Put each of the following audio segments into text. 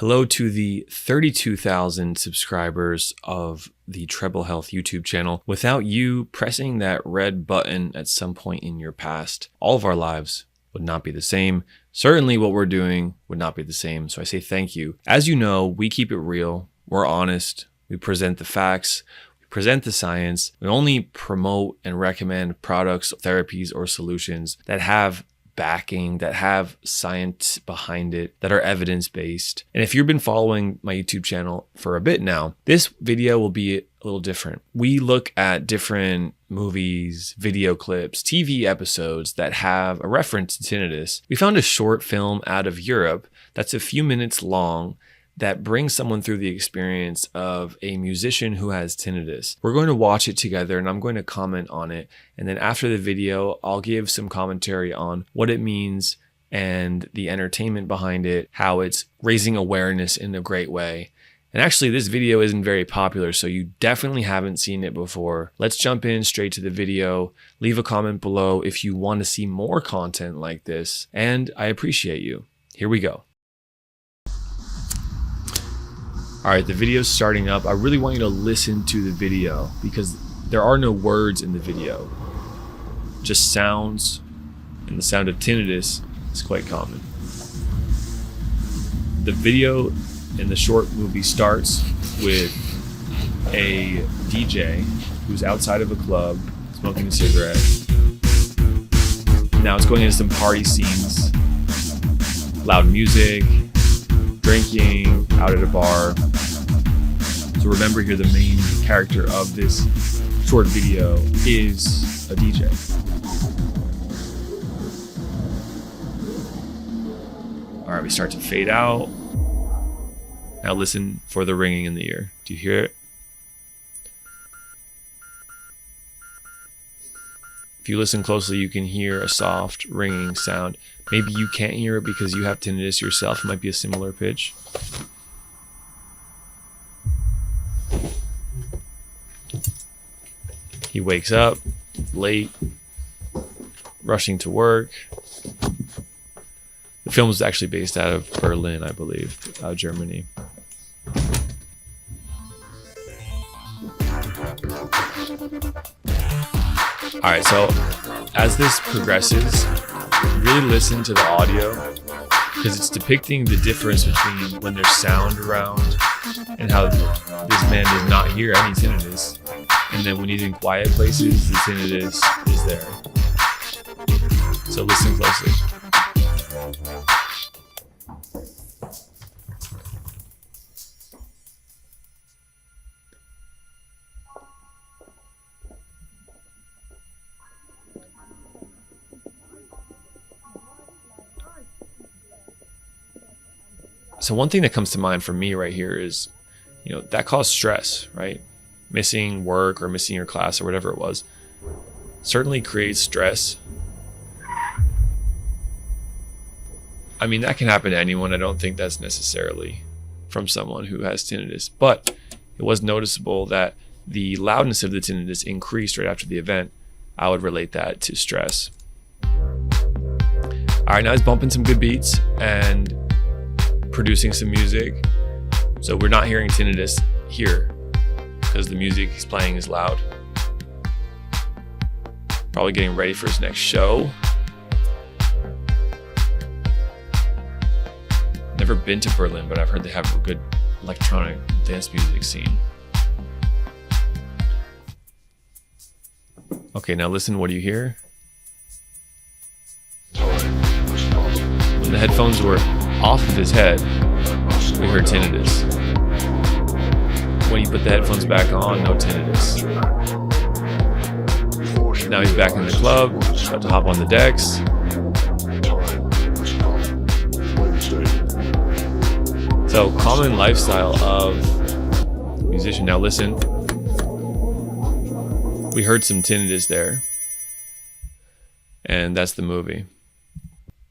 Hello to the 32,000 subscribers of the Treble Health YouTube channel. Without you pressing that red button at some point in your past, all of our lives would not be the same. Certainly what we're doing would not be the same. So I say thank you. As you know, we keep it real. We're honest. We present the facts. We present the science. We only promote and recommend products, therapies, or solutions that have backing, that have science behind it, that are evidence-based. And if you've been following my YouTube channel for a bit now, this video will be a little different. We look at different movies, video clips, TV episodes that have a reference to tinnitus. We found a short film out of Europe that's a few minutes long that brings someone through the experience of a musician who has tinnitus. We're going to watch it together and I'm going to comment on it. And then after the video, I'll give some commentary on what it means and the entertainment behind it, how it's raising awareness in a great way. And actually this video isn't very popular, so you definitely haven't seen it before. Let's jump in straight to the video. Leave a comment below if you want to see more content like this, and I appreciate you. Here we go. All right, the video's starting up. I really want you to listen to the video because there are no words in the video, just sounds, and the sound of tinnitus is quite common. The video in the short movie starts with a DJ who's outside of a club smoking a cigarette. Now it's going into some party scenes, loud music, drinking, out at a bar. So remember here, the main character of this short video is a DJ. All right, we start to fade out. Now listen for the ringing in the ear. Do you hear it? If you listen closely, you can hear a soft ringing sound. Maybe you can't hear it because you have tinnitus yourself. It might be a similar pitch. He wakes up late, rushing to work. The film was actually based out of Berlin, I believe, Germany. All right, so as this progresses, really listen to the audio because it's depicting the difference between when there's sound around and how this man does not hear any tinnitus, and then when he's in quiet places, the tinnitus is there. So listen closely. So one thing that comes to mind for me right here is, that caused stress, right? Missing work or missing your class or whatever it was certainly creates stress. I mean, that can happen to anyone. I don't think that's necessarily from someone who has tinnitus, but it was noticeable that the loudness of the tinnitus increased right after the event. I would relate that to stress. All right, now he's bumping some good beats and producing some music. So we're not hearing tinnitus here because the music he's playing is loud. Probably getting ready for his next show. Never been to Berlin, but I've heard they have a good electronic dance music scene. Okay, now listen, what do you hear? When the headphones were off of his head, we heard tinnitus. When he put the headphones back on, no tinnitus. Now he's back in the club, about to hop on the decks. So, common lifestyle of the musician. Now listen, we heard some tinnitus there, and that's the movie.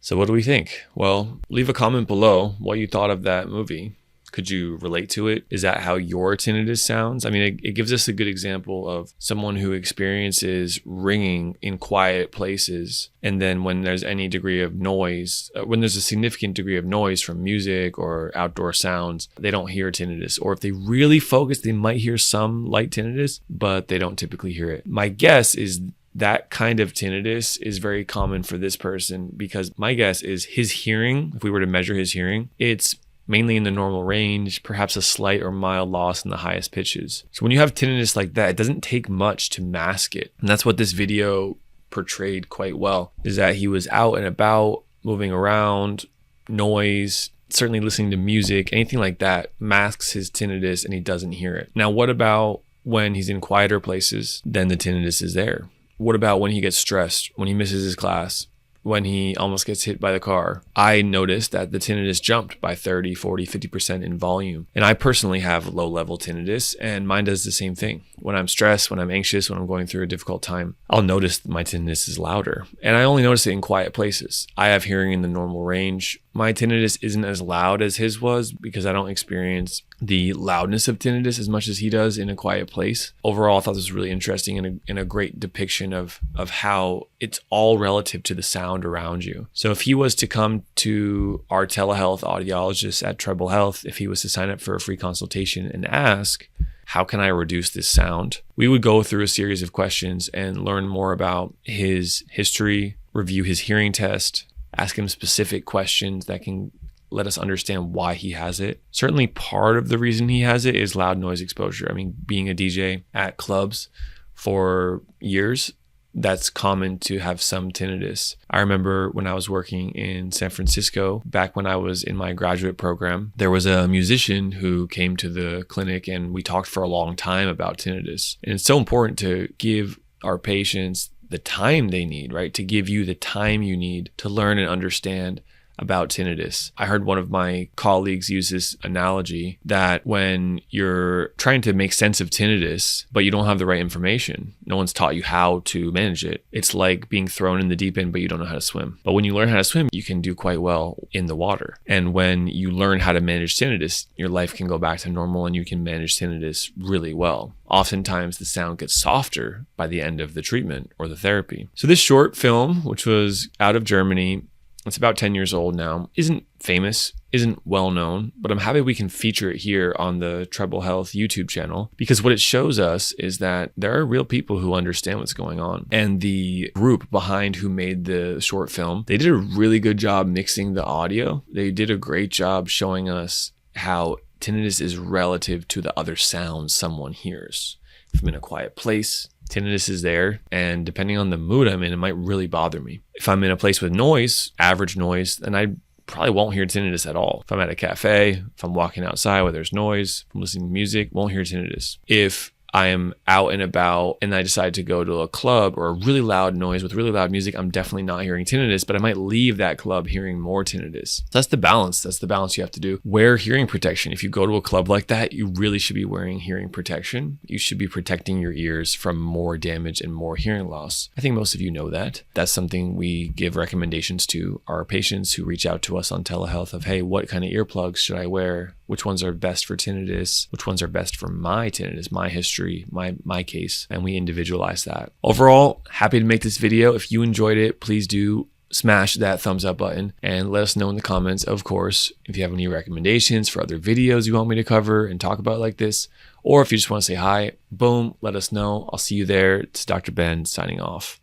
So what do we think? Well, leave a comment below what you thought of that movie, Could you relate to it? Is that how your tinnitus sounds? I mean, it gives us a good example of someone who experiences ringing in quiet places. And then when there's any degree of noise, when there's a significant degree of noise from music or outdoor sounds, they don't hear tinnitus. Or if they really focus, they might hear some light tinnitus, but they don't typically hear it. My guess is that kind of tinnitus is very common for this person, because my guess is his hearing, if we were to measure his hearing, it's mainly in the normal range, perhaps a slight or mild loss in the highest pitches. So when you have tinnitus like that, it doesn't take much to mask it. And that's what this video portrayed quite well, is that he was out and about, moving around, noise, certainly listening to music, anything like that masks his tinnitus and he doesn't hear it. Now, what about when he's in quieter places? Then the tinnitus is there. What about when he gets stressed, when he misses his class, when he almost gets hit by the car? I noticed that the tinnitus jumped by 30, 40, 50% in volume. And I personally have low level tinnitus, and mine does the same thing. When I'm stressed, when I'm anxious, when I'm going through a difficult time, I'll notice my tinnitus is louder. And I only notice it in quiet places. I have hearing in the normal range. My tinnitus isn't as loud as his was because I don't experience the loudness of tinnitus as much as he does in a quiet place. Overall, I thought this was really interesting and a great depiction of how it's all relative to the sound around you. So if he was to come to our telehealth audiologist at Treble Health, if he was to sign up for a free consultation and ask, how can I reduce this sound? We would go through a series of questions and learn more about his history, review his hearing test, ask him specific questions that can let us understand why he has it. Certainly part of the reason he has it is loud noise exposure. I mean, being a DJ at clubs for years, that's common to have some tinnitus. I remember when I was working in San Francisco, back when I was in my graduate program, there was a musician who came to the clinic and we talked for a long time about tinnitus. And it's so important to give our patients the time they need, right? To give you the time you need to learn and understand about tinnitus. I heard one of my colleagues use this analogy that when you're trying to make sense of tinnitus, but you don't have the right information, no one's taught you how to manage it. It's like being thrown in the deep end, but you don't know how to swim. But when you learn how to swim, you can do quite well in the water. And when you learn how to manage tinnitus, your life can go back to normal and you can manage tinnitus really well. Oftentimes the sound gets softer by the end of the treatment or the therapy. So this short film, which was out of Germany, it's about 10 years old now, isn't famous, isn't well known, but I'm happy we can feature it here on the Treble Health YouTube channel, because what it shows us is that there are real people who understand what's going on. And the group behind who made the short film, they did a really good job mixing the audio. They did a great job showing us how tinnitus is relative to the other sounds someone hears. If I'm in a quiet place, tinnitus is there, and depending on the mood I'm in, it might really bother me. If I'm in a place with noise, average noise, then I probably won't hear tinnitus at all. If I'm at a cafe, if I'm walking outside where there's noise, if I'm listening to music, won't hear tinnitus. If I am out and about and I decide to go to a club or a really loud noise with really loud music, I'm definitely not hearing tinnitus, but I might leave that club hearing more tinnitus. That's the balance. That's the balance you have to do. Wear hearing protection. If you go to a club like that, you really should be wearing hearing protection. You should be protecting your ears from more damage and more hearing loss. I think most of you know that. That's something we give recommendations to our patients who reach out to us on telehealth of, hey, what kind of earplugs should I wear? Which ones are best for tinnitus? Which ones are best for my tinnitus, my history, my case? And we individualize that. Overall, happy to make this video. If you enjoyed it, please do smash that thumbs up button and let us know in the comments, of course, if you have any recommendations for other videos you want me to cover and talk about like this, or if you just want to say hi, boom, let us know. I'll see you there. It's Dr. Ben signing off.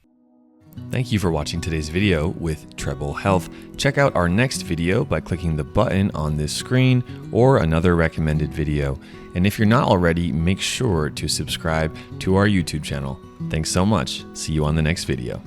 Thank you for watching today's video with Treble Health. Check out our next video by clicking the button on this screen or another recommended video. And if you're not already, make sure to subscribe to our YouTube channel. Thanks so much. See you on the next video.